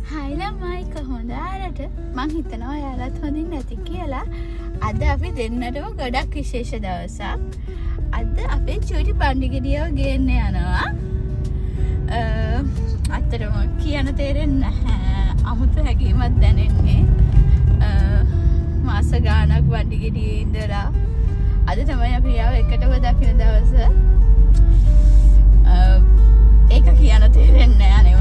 හයි ළමයි කොහොමද ආරට මං හිතනවා ඔයාලත් හොඳින් නැති කියලා. අද අපි දෙන්නටම ගොඩක් විශේෂ දවසක්. අද අපේ චූටි බණ්ඩිගෙඩියව ගේන්න යනවා. අත්‍තරම කියන්න තේරෙන්නේ නැහැ. අමුතු හැඟීමක් දැනෙන්නේ. මාස ගාණක් බණ්ඩිගෙඩියේ ඉඳලා අද තමයි අපි යාව එකටම දකින දවස. ඒක කියන්න තේරෙන්නේ නැහැ නේ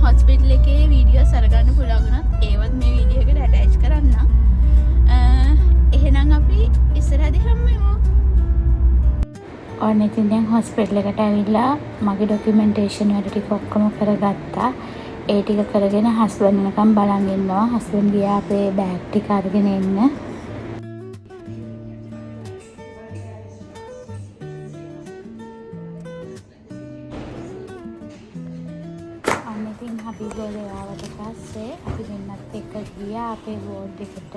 හොස්පිටල් එකේ වීඩියෝස් අරගන්න පුළුවන් වුණත් ඒවත් මේ වීඩියෝ එකට ඇටච් කරන්න. එහෙනම් අපි ඉස්සරහදී හම්බෙමු. ඔන්න ඉතින් දැන් හොස්පිටල් එකට ඇවිල්ලා මගේ ඩොකියුමන්ටේෂන් වැඩ ටික ඔක්කොම කරගත්තා. ඒ ටික කරගෙන හස්බන්ඩ් එනකම් බලන් ඉන්නවා. හස්බන්ඩ් ගියා අපේ බෑග් ටික අරගෙන එන්න. අපි ගොඩේ ආවට පස්සේ අපි දෙන්නත් එක්ක ගියා අපේ වෝඩ් එකට.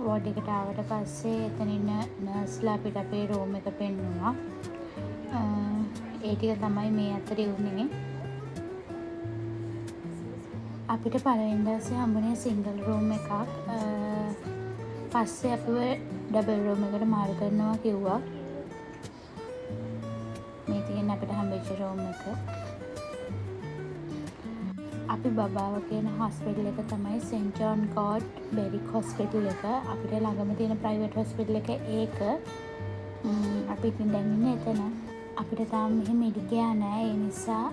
වෝඩ් එකට ආවට පස්සේ එතනින් නර්ස්ලා අපිට අපේ රූම් එක පෙන්නුවා. ඒ ටික තමයි මේ අතරේ උනේ. අපිට පළවෙනි දවසේ හම්බුනේ සිංගල් රූම් එකක්. පස්සේ අපිව ඩබල් රූම් එකට මාරු කරනවා කිව්වා. මේ තියෙන අපිට හම්බෙච්ච රූම් එක. අපි බබාව කියන හොස්පිටල් එක තමයි සෙන්ට් ජෝන් ගෝඩ් බෙරික් හොස්පිටල් එක. අපිට ළඟම තියෙන ප්‍රයිවට් හොස්පිටල් එක ඒක. අපි ඉතින් දැන් ඉන්නේ එතන. අපිට තාම මෙහෙම ඉඩ ගියා නෑ. ඒ නිසා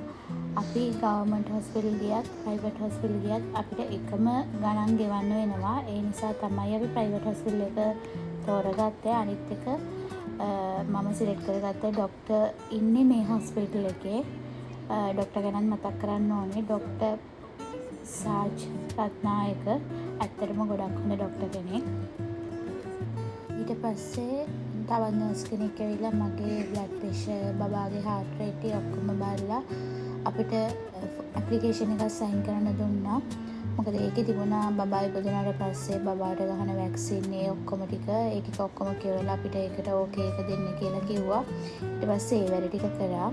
අපි ගවර්න්මන්ට් හොස්පිටල් ගියත් ප්‍රයිවට් හොස්පිටල් ගියත් අපිට එකම ගණන් ගෙවන්න වෙනවා. ඒ නිසා තමයි අපි ප්‍රයිවට් හොස්පිටල් එක තෝරගත්තේ. අනිත් එක මම සිලෙක්ට් කරගත්ත ડોක්ටර් ඉන්නේ මේ හොස්පිටල් එකේ. ડોක්ටර් ගැන මතක් කරන්න ඕනේ. ડોක්ටර් සාජ් රත්නායක ඇත්තටම ගොඩක් හොඳ ડોක්ටර් කෙනෙක්. ඊට පස්සේ තවත් නර්ස් කෙනෙක් ඇවිල්ලා මගේ බ්ලඩ් ප්‍රෙෂර්, බබාගේ හાર્ට් රේට් ඔක්කොම බලලා අපිට ඇප්ලිකේෂන් එකක් සයින් කරන්න දුන්නා. මොකද ඒකේ තිබුණා බබා ඉපදුනාට පස්සේ බබාට ගහන වැක්සින් ඒ ඔක්කොම ටික ඒ ටික ඔක්කොම කියලා අපිට ඒකට ඕකේ එක දෙන්න කියලා කිව්වා. ඊට පස්සේ ඒ වැඩ ටික කරා.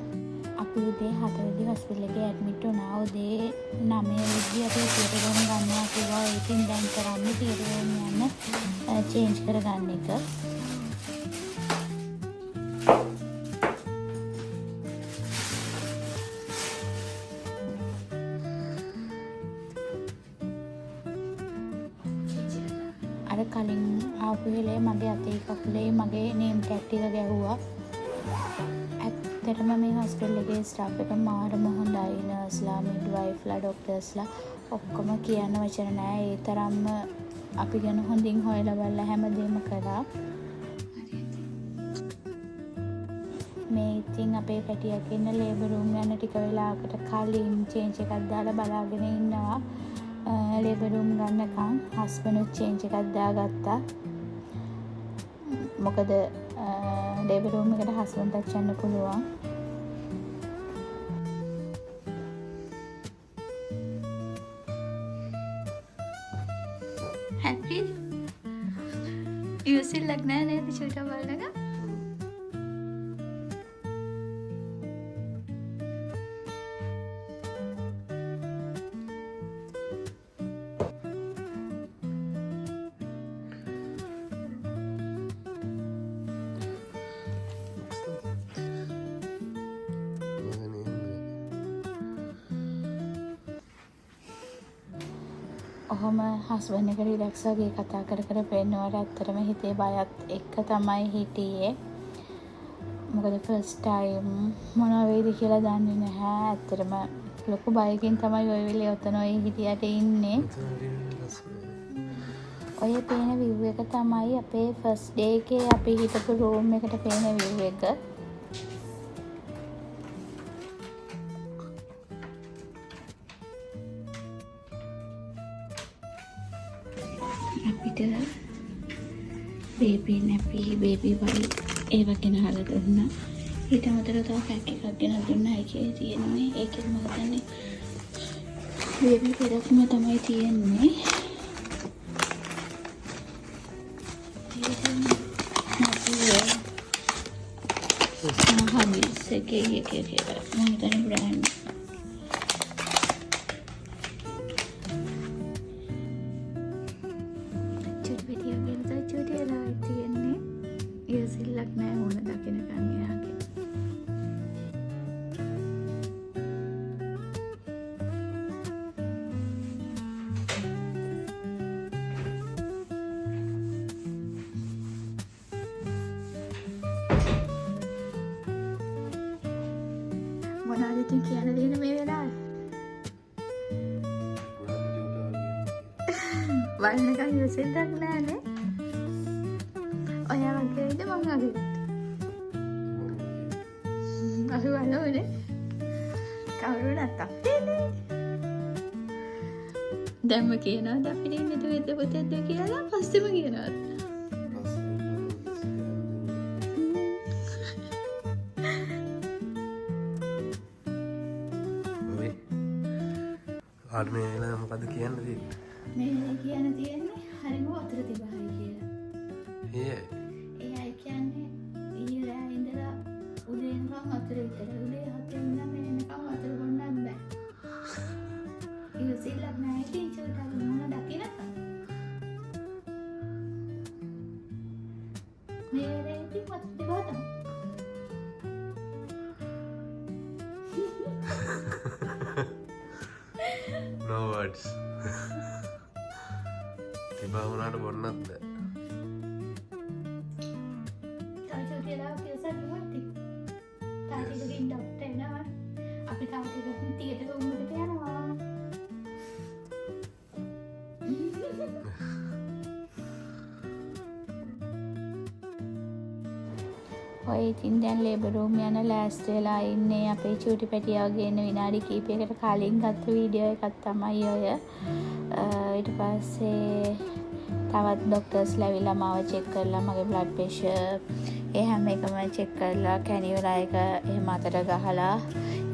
අපි උදේ 4 දී හොස්පිටල් එකේ ඇඩ්මිට් වුණා. උදේ 9 වෙද්දී අපි තියටර් රූම් ගන්නවා කිව්වා. ඒකෙන් දැන් කරන්නේ තියටර් රූම් යන්න චේන්ජ් කරගන්න එක. අර කලින් ආපු වෙලේ මගේ අතේ කකුලේ මගේ නේම් ටැග් ටික ගැහුවා. ඇත්තටම මේ හොස්පිටල් එකේ ස්ටාෆ් එක මාරම හොඳයි. නර්ස්ලා, මිඩ්වයිෆ්ලා, ડોක්ටර්ස්ලා ඔක්කොම කියන්න වචන නෑ. ඒ තරම්ම අපි ගැන හොඳින් හොයලා බලලා හැමදේම කරා. මේ ඉතින් අපේ පැටියක් ඉන්න ලේබර් රූම් යන ටික වෙලාවකට කලින් චේන්ජ් එකක් දාලා බලාගෙන ඉන්නවා. ලේබර් රූම් ගන්නකම් හස්බන්ඩ් චේන්ජ් එකක් දාගත්තා. මොකද ලේබර් රූම් එකට හස්බන්ඩ්ට යන්න පුළුවන්. හැපි ඉවසිල්ලක් නෑ නේද චූටා බලනක? ඔහොම හස්බන්ඩ් එක රිලැක්ස් වගේ කතා කර කර පෙන්නවට ඇත්තටම හිතේ බයත් එක්ක තමයි හිටියේ. මොකද ෆස්ට් ටයිම් මොනවා වෙයිද කියලා දන්නේ නැහැ. ඇත්තටම ලොකු බයකින් තමයි ඔය වෙලේ ඔතන ඔය හිටියට ඉන්නේ. ඔය පේන විව් එක තමයි අපේ ෆස්ට් ඩේ එකේ අපි හිටපු රූම් එකට පේන විව් එක. අපිට බේබි නැපි, බේබි වයි ඒව ගෙනහලා දුන්නා. ඊට අමතරව තව පැක් එකක් ගෙන දුන්නා. ඒකේ තියෙන්නේ ඒකෙත් මම හිතන්නේ බේබි පෙරක්ම තමයි තියෙන්නේ. හගිස් එකේ කියලා මම හිතන්නේ බ්‍රෑන්ඩ්. චුටි පිටියක් ගැන තමයි චුටි වෙලා තියෙන්නේ. ඉවසිල්ලක් නැහැ ඕන දකිනකන් එයාගේ. මොනවද ඉතින් කියන්න දෙන මේ වෙලාවේ? වල්නකන් ඉවසෙන්නක් නෑනේ. ඔයා වගේද මම වගේද? අපි බලමුනේ. කවුරුණත් අපේනේ. දැන්ම කියනවාද අපිට ඉන්න දුවේද පුතේද කියලා පස්සෙම කියනවාද? ආඩ මේ වෙලාව මොකද කියන්න තියෙන්නේ? මේ කියන්න තියෙන්නේ හරිම වතුර තිබහයි කියලා. ඒ අය කියන්නේ ඊයේ රෑ ඉඳලා උදේ ඉඳන් වතුර විතර. උදේ 7 ඉඳන් මෙන්නකම් වතුර බොන්නත් බෑ. ඉවසිල්ලක් නැහැ ඉතින් චෝටා මොන දකින්නකම්. මේ රේ ඉතින් වතුර තිබහතම. no words. තිබා වුණාට බොන්නත් බෑ. තාචෝටියලා කියසක් නුවත්ති. තාටිකකින් ඩොක්ටර් එනවා. අපි තාටිකකින් තියටර් රූම් එකට යනවා. ඔය ඉතින් දැන් ලේබර් රූම් යන ලෑස්ති වෙලා ඉන්නේ අපේ චූටි පැටියාව ගේන විනාඩි කිහිපයකට කලින් ගත්ත වීඩියෝ එකක් තමයි ඔය. ඊට පස්සේ තවත් ડોක්ටර්ස්ලා ඇවිල්ලා මාව චෙක් කරලා මගේ බ්ලඩ් ප්‍රෙෂර් ඒ හැම එකම චෙක් කරලා කැනියුලා එක එහෙම අතට ගහලා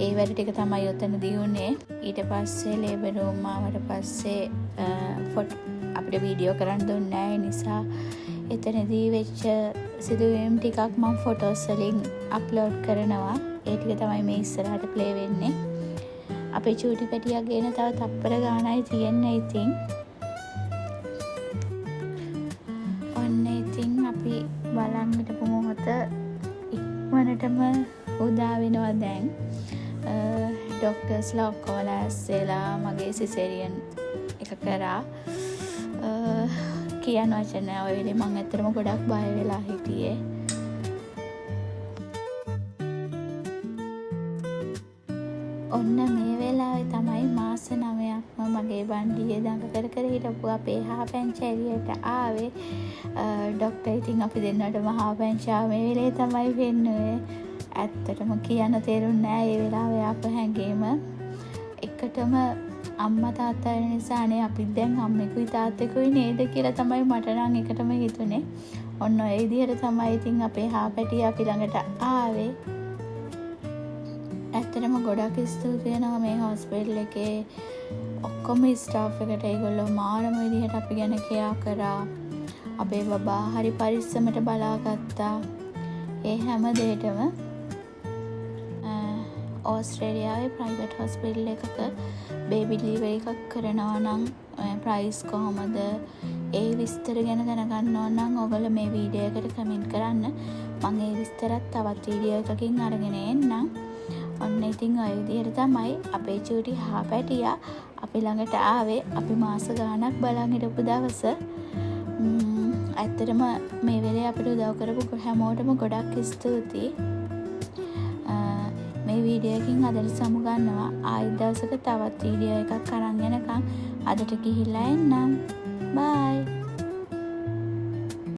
ඒ වැඩ ටික තමයි උතනදී උනේ. ඊට පස්සේ ලේබර් රූම් ආවට පස්සේ අපිට වීඩියෝ කරන්න දුන්නේ නැහැ. ඒ නිසා එතනදී වෙච්ච සිදුවීම් ටිකක් මම ෆොටෝස් වලින් අප්ලෝඩ් කරනවා. ඒ ටික තමයි මේ ඉස්සරහට ප්ලේ වෙන්නේ. අපේ චූටි පැටියා ගේන තව තප්පර ගානයි තියෙන්නේ ඉතින්. ඔන්න ඉතින් අපි බලන් හිටපු මොහොත ඉක්මනටම උදා වෙනවා දැන්. ඩොක්ටර්ස්ලා ඔක්කොම ලෑස්තිලා මගේ සිසේරියන් එක කරා. කියන්න වචන නැහැ. ඔය වෙලේ මම ඇත්තටම ගොඩක් බය වෙලා හිටියේ. ඔන්න මේ වෙලාවේ තමයි මාස 9ක්ම මගේ බණ්ඩියේ දඟ කර කර හිටපු අපේ හාපැංචි එළියට ආවේ. ඩොක්ටර් ඉතින් අපි දෙන්නටම හාපැංචි මේ වෙලේ තමයි වෙන්නේ. ඇත්තටම කියන්න තේරුන්නේ නැහැ මේ වෙලාවේ අප හැංගීම. එකටම අම්මා තාත්තා නිසානේ අපි දැන් අම්මෙකුයි තාත්තෙකුයි නේද කියලා තමයි මට නම් එකටම හිතුනේ. ඔන්න ඔය විදිහට තමයි ඉතින් අපේ හාපැටිය අපි ළඟට ආවේ. ඇත්තටම ගොඩක් ස්තුතියි වෙනවා මේ හොස්පිටල් එකේ ඔක්කොම ස්ටාෆ් එකට. ඒගොල්ලෝ මානම විදිහට අපි ගැන කෙයා කරා. අපේ බබා හරි පරිස්සමට බලාගත්තා. ඒ හැම දෙයකම ඕස්ට්‍රේලියාවේ ප්‍රයිවට් හොස්පිටල් එකක බේබි ඩිලිවරි එකක් කරනවා නම් ප්‍රයිස් කොහොමද ඒ විස්තර ගැන දැනගන්න ඕන නම් ඔයගොල්ලෝ මේ වීඩියෝ එකට කමෙන්ට් කරන්න. මම ඒ විස්තරත් තවත් වීඩියෝ එකකින් අරගෙන එන්නම්. ඔන්න ඉතින් ඔය විදිහට තමයි අපේ චූටි හාපැටියා අපි ළඟට ආවේ. අපි මාස ගාණක් බලන් හිටපු දවස. ඇත්තටම මේ වෙලේ අපිට උදව් කරපු හැමෝටම ගොඩක් ස්තුතියි. මේ වීඩියෝ එකකින් අදට සමුගන්නවා. ආයෙත් දවසක තවත් වීඩියෝ එකක් අරන් එනකම් අදට ගිහිල්ලා එන්නම්. බයි.